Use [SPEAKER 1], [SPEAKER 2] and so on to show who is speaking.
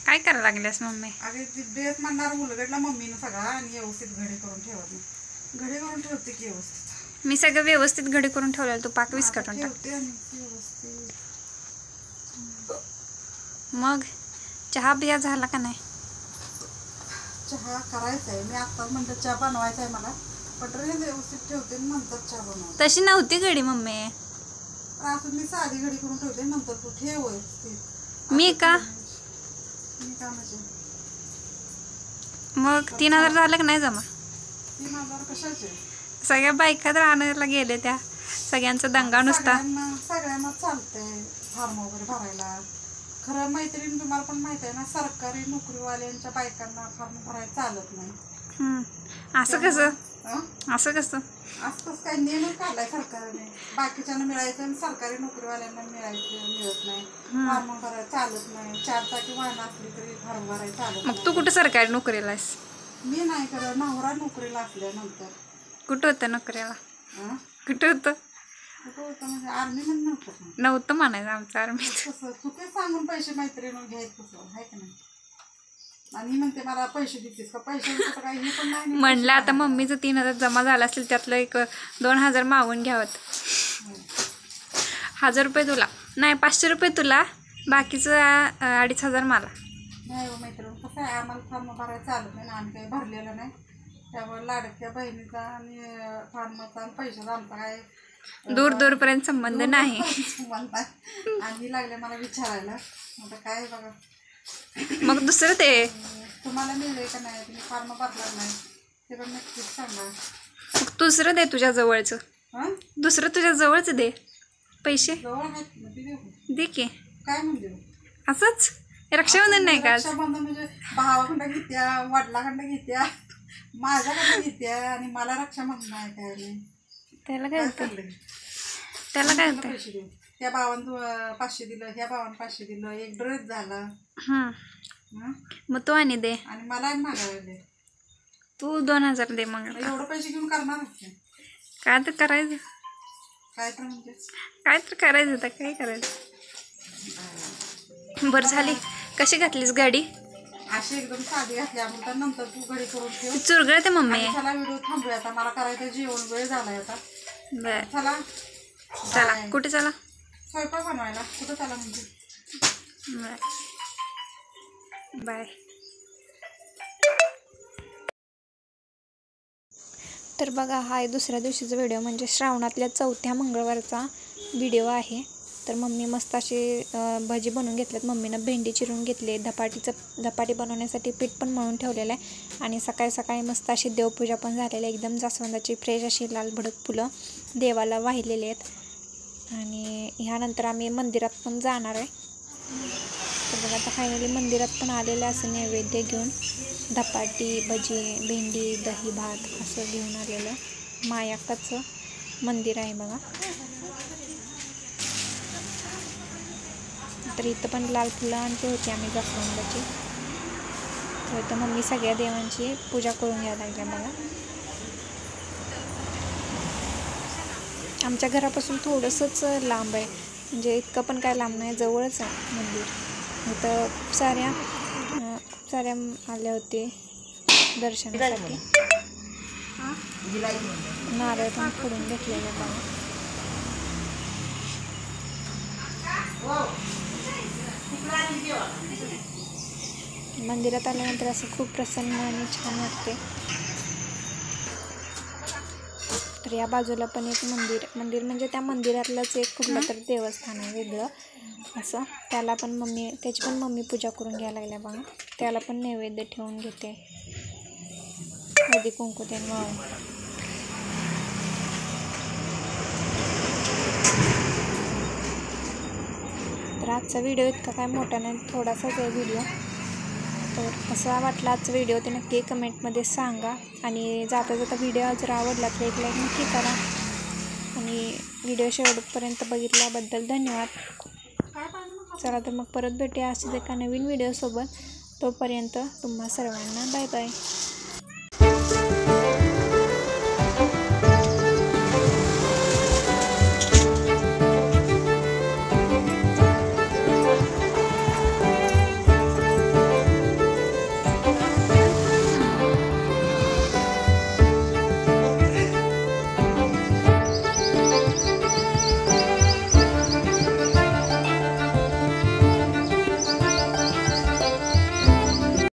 [SPEAKER 1] काय करायला लागल्यास मम्मी?
[SPEAKER 2] अरे ड्रेस म्हणणार उलगडला मम्मीनं सगळा आणि व्यवस्थित घडी करून ठेवत नाही. घडी करून ठेवते की व्यवस्थित.
[SPEAKER 1] मी सगळं व्यवस्थित घडी करून ठेवलेलं, तू पाक विस्कटून टाक.
[SPEAKER 2] ठेवते आणि व्यवस्थित.
[SPEAKER 1] मग चहा बिया झाला का नाही?
[SPEAKER 2] चहा करायचा आहे. मी आता म्हणलं चहा बनवायचा आहे मला, पण व्यवस्थित ठेवते नंतर चहा बनवते.
[SPEAKER 1] तशी नव्हती घडी मम्मी.
[SPEAKER 2] असं मी साधी घडी करून ठेवते नंतर तू ठेव.
[SPEAKER 1] मी का
[SPEAKER 2] म्हणजे
[SPEAKER 1] मग 3000 झालं का नाही जमा?
[SPEAKER 2] 3000 कशाचे?
[SPEAKER 1] सगळ्या बायका राहण्याला गेले, त्या सगळ्यांचा दंगा नुसता.
[SPEAKER 2] सगळ्यांना चालतंय फॉर्म वगैरे भरायला. खरं मैत्रीण तुम्हाला पण माहित आहे ना, सरकारी नोकरीवाल्यांच्या बायकांना फॉर्म भरायला चालत नाही.
[SPEAKER 1] असं कसं? असं कसं?
[SPEAKER 2] असंच काय नियम काढलाय सरकारने. बाकीच्यांना मिळायचं आणि सरकारी नोकरीवाल्यांना मिळत नाही. फॉर्म भरायला चालत नाही. 4 चाकी वाहन असली तरी फॉर्म भरायला चालत नाही.
[SPEAKER 1] मग तू कुठं सरकारी नोकरीला आहेस?
[SPEAKER 2] मी नाही करत. नवरा नोकरीला असल्यानंतर.
[SPEAKER 1] कुठं होतं नोकरीला? कुठं होतं?
[SPEAKER 2] कुठं होतं म्हणजे आर्मी मध्ये
[SPEAKER 1] नव्हतं म्हणायचं आमचं आर्मी.
[SPEAKER 2] कसं तू ते सांगून पैसे मैत्रीण घ्यायचं कसं आहे का नाही? आणि म्हणते मला पैसे देतेस का? पैसे काही हे पण नाही
[SPEAKER 1] म्हणलं आता मम्मीचं 3000 जमा झालं असेल, त्यातलं एक 2000 मागून घ्यावं. 1000 रुपये तुला नाही, 500 रुपये तुला, बाकीचं 2500 मला.
[SPEAKER 2] नाही मैत्रीण कसं आहे, आम्हाला फॉर्म भरायला चालत नाही ना, आम्ही काही भरलेलं नाही. त्यामुळे लाडक्या बहिणीचा आणि फॉर्मचा आणि पैशाचा आमचा काय
[SPEAKER 1] दूरपर्यंत संबंध नाही.
[SPEAKER 2] आणि लागले मला विचारायला. आता काय बघा,
[SPEAKER 1] मग दुसरं ते
[SPEAKER 2] तुम्हाला मिळेल का नाही, तुम्ही फॉर्म भरला नाही ते पण नक्कीच सांगा.
[SPEAKER 1] मग दुसरं दे तुझ्या जवळचं. दुसरं तुझ्या जवळचं दे पैसे.
[SPEAKER 2] जवळ आहेत ना, ते देऊ
[SPEAKER 1] दे की.
[SPEAKER 2] काय म्हणजे
[SPEAKER 1] असंच रक्षाबंधन नाही का?
[SPEAKER 2] रक्षाबंधन म्हणजे भावाकडं घेत्या, वडिलाकडं घेत्या, माझ्याकडं घेत्या आणि मला रक्षाबंधन आहे काय नाही.
[SPEAKER 1] त्याला काय होतं? त्याला काय होतं?
[SPEAKER 2] पैसे देऊ. त्या भावानं 500 दिलं, ह्या भावानं 500 दिलं, एक ड्रेस झाला.
[SPEAKER 1] मग तो आणि दे.
[SPEAKER 2] आणि मला मागायला
[SPEAKER 1] तू 2000 दे. मग
[SPEAKER 2] एवढं पैसे घेऊन करणार
[SPEAKER 1] काय तर करायचं.
[SPEAKER 2] काय तर म्हणजे
[SPEAKER 1] काय तर करायचं होतं. काय करायचं? बरं झाली. कशी घातलीस गाडी?
[SPEAKER 2] अशी एकदम साधी घातली आपण, तर नंतर तू घडी करून ठेव.
[SPEAKER 1] चुरगळते मम्मी.
[SPEAKER 2] चला व्हिडिओ थांबूया आता, मला करायचं जेवण, वेळ झालाय आता.
[SPEAKER 1] बर
[SPEAKER 2] चला
[SPEAKER 1] चला. कुठे चला?
[SPEAKER 2] स्वयंपाक बनवायला. कुठं चला म्हणजे?
[SPEAKER 1] बाय. तर बघा, हा आहे दुसऱ्या दिवशीचा व्हिडिओ, म्हणजे श्रावणातल्या 4थ्या मंगळवारचा व्हिडिओ आहे. तर मम्मी मस्त अशी भजी बनवून घेतल्यात. मम्मीनं भेंडी चिरून घेतली. धपाटी बनवण्यासाठी पीठ पण मळून ठेवलेलं आहे. आणि सकाळी सकाळी मस्त अशी देवपूजा पण झालेली आहे. एकदम जास्वंदाची फ्रेश अशी लाल भडक फुलं देवाला वाहिलेली आहेत. आणि ह्यानंतर आम्ही मंदिरात पण जाणार आहे. तर बघा, आता फायनली मंदिरात पण आलेलं असं नैवेद्य घेऊन. धपाटी, भजी, भेंडी, दही भात असं घेऊन आलेलं. मायाकाचं मंदिर आहे बघा. तर इथं पण लाल फुलं आणली होती आम्ही जास्वंदाची. तर इथं मम्मी सगळ्या देवांची पूजा करून घ्यायला लागल्या बघा. आमच्या घरापासून थोडंसंच लांब आहे, म्हणजे इतकं पण काय लांब नाही, जवळच आहे मंदिर. इथं खूप साऱ्या आल्या होते दर्शनासाठी. नारळ पण फोडून घेतलेले बघा. मंदिरात आल्यानंतर असं खूप प्रसन्न आणि छान वाटते. तर या बाजूला पण एक मंदिर म्हणजे त्या मंदिरातलंच एक कुठलं तरी देवस्थान आहे वेगळं असं. त्याची पण मम्मी पूजा करून घ्यायला लागल्या बघा. त्याला पण नैवेद्य ठेवून घेते. हळदी कुंकू ते वाळून. तर आजचा व्हिडिओ इतका काय मोठा नाही, थोडासाच आहे व्हिडिओ. तर कसा वाटला आजचा व्हिडिओ ते नक्की कमेंटमध्ये सांगा. आणि जाता जाता व्हिडिओ जर आवडला तर एक लाईक नक्की करा. आणि व्हिडिओ शेवटपर्यंत बघितल्याबद्दल धन्यवाद. चला तर मग परत भेटूया असेच एका नवीन व्हिडिओसोबत. तोपर्यंत तुम्हा सर्वांना बाय बाय.